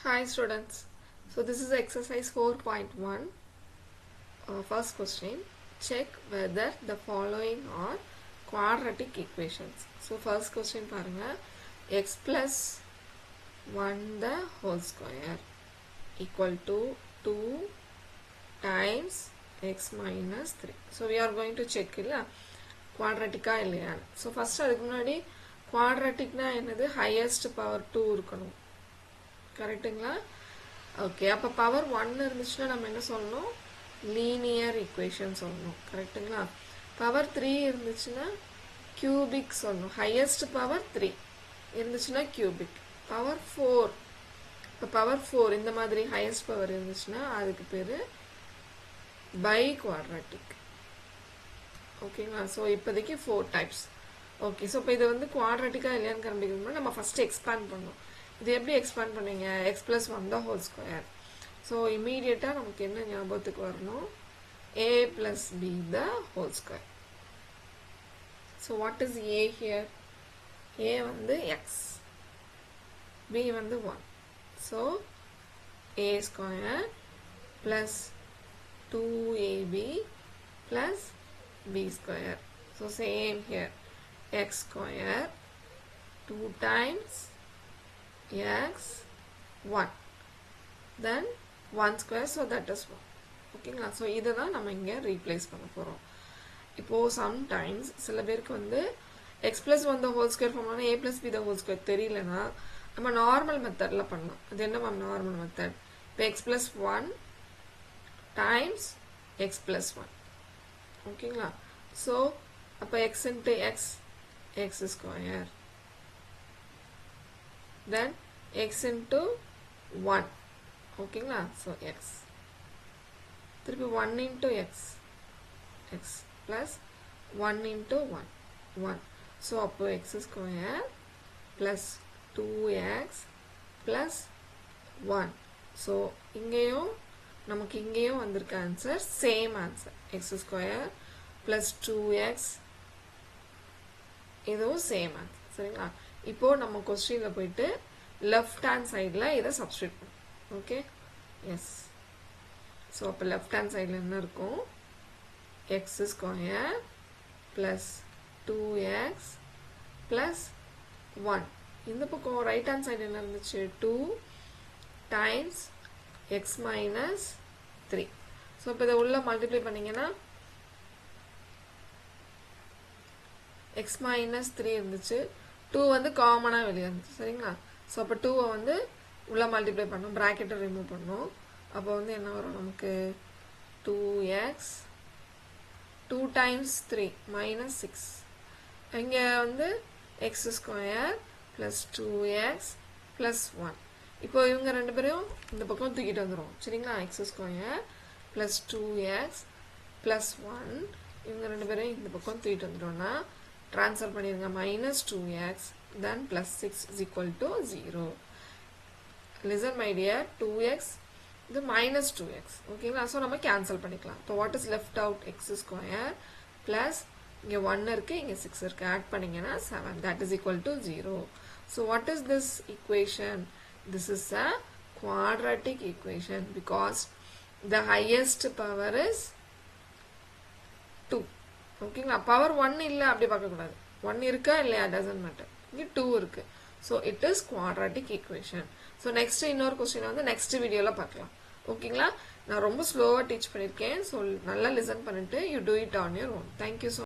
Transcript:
Hi students, so this is exercise 4.1. First question, check whether the following are quadratic equations. So first question paranga, x plus 1 the whole square equal to 2 times x minus 3. So we are going to check quadratic illaya. So first adukku munadi quadratic na enadhu highest power 2 irukkanum. கரெக்ட்டுங்களா? Okay, அப்போ power 1 இருந்துச்சுன்னா நம்ம என்ன சொல்லணும்? Linear equation சொல்லணும். கரெக்ட்டுங்களா? Power 3 இருந்துச்சுன்னா cubic சொல்லணும். ஹையஸ்ட் பவர் 3 இருந்துச்சுன்னா கியூபிக். பவர் 4, இப்போ பவர் 4 இந்த மாதிரி ஹையஸ்ட் பவர் இருந்துச்சுன்னா அதுக்கு பேர் பை குவாட்ராட்டிக். ஓகேங்களா? ஸோ இப்போதைக்கு 4 டைப்ஸ். ஓகே, ஸோ இப்போ இது வந்து குவாட்ராட்டிக்காக இல்லையான்னு கண்டுபிடிக்கணும்னா நம்ம ஃபஸ்ட்டு எக்ஸ்பேண்ட் பண்ணணும். இது எப்படி எக்ஸ்பேண்ட் பண்ணுவீங்க? x plus 1 the whole square. So இமீடியட்டாக நமக்கு என்ன ஞாபகத்துக்கு வரணும்? a plus b the whole square. So what is a here? a வந்து x, b வந்து 1. So a square plus 2ab plus b square. So same here, x square 2 times x 1 then 1 square, so that is 1. ஓகேங்களா? So இதை தான் நம்ம இங்கே replace பண்ண போகிறோம். இப்போது சம்டைம்ஸ் சில பேருக்கு வந்து x plus 1 the whole square form ஆனால் a plus b the whole square தெரியலனா நம்ம நார்மல் மெத்தடில் பண்ணலாம். அது என்ன மேம் நார்மல் மெத்தட்? இப்போ x plus 1 times x plus 1. ஓகேங்களா? ஸோ அப்போ x into x square then x into 1. ஓகேங்களா? ஸோ x திருப்பி 1 into x plus 1 into 1. So அப்போ x square plus 2x plus 1. So இங்கேயும் நமக்கு இங்கேயும் வந்திருக்க answer same answer, x square plus 2x, இதுவும் சேம் ஆன்சர். சரிங்களா? இப்போ நம்ம கொஸ்டின்ல போயிட்டு லெஃப்ட் ஹேண்ட் சைடில் இதை சப்ஸ்டியூட் பண்ணும். Okay, yes. ஸோ அப்போ லெஃப்ட் ஹேண்ட் சைடில் என்ன இருக்கும்? X square plus 2x plus 1. இந்த பக்கம் ரைட் ஹேண்ட் சைடு என்ன இருந்துச்சு? 2 டைம்ஸ் எக்ஸ் மைனஸ் 3. ஸோ இப்போ இதை உள்ள மல்டிப்ளை பண்ணிங்கன்னா எக்ஸ் மைனஸ் 3 இருந்துச்சு, 2 வந்து காமனாக வெளியே இருந்துச்சு. சரிங்களா? ஸோ அப்போ 2 வந்து உள்ளே மல்டிப்ளை பண்ணோம், ப்ராக்கெட்டை ரிமூவ் பண்ணோம். அப்போ வந்து என்ன வரும் நமக்கு? 2x 2 times 3 minus 6. இங்கே வந்து X square plus 2x plus 1. இப்போ இவங்க ரெண்டு பேரையும் இந்த பக்கம் தூக்கிட்டு வந்துடும். சரிங்களா? X square plus 2x plus 1, இவங்க ரெண்டு பேரையும் இந்த பக்கம் தூக்கிட்டு வந்துட்டோம்னா ட்ரான்ஸ்ஃபர் பண்ணிடுங்க. Minus 2x then plus 6 is equal to 0. Listen my dear, 2x இது minus 2x. ஓகேங்களா? ஸோ நம்ம கேன்சல் பண்ணிக்கலாம். இப்போ what is left out? X square plus இங்கே 1 இருக்குது, இங்கே 6 இருக்குது, ஆட் பண்ணிங்கன்னா 7. that is equal to 0. So what is this equation? This is a quadratic equation because the highest power is 2. ஓகேங்களா? பவர் 1 இல்லை அப்படி பார்க்கக்கூடாது. 1 இருக்கா இல்லையா டசன்ட் மேட்டர். இங்கே 2 இருக்கு. So it is quadratic equation. So next இன்னொரு கொஸ்டின் வந்து நெக்ஸ்ட் வீடியோவில் பார்க்கலாம். ஓகேங்களா? நான் ரொம்ப ஸ்லோவாக டீச் பண்ணியிருக்கேன். ஸோ நல்லா லிசன் பண்ணிட்டு you do it on your own. Thank you so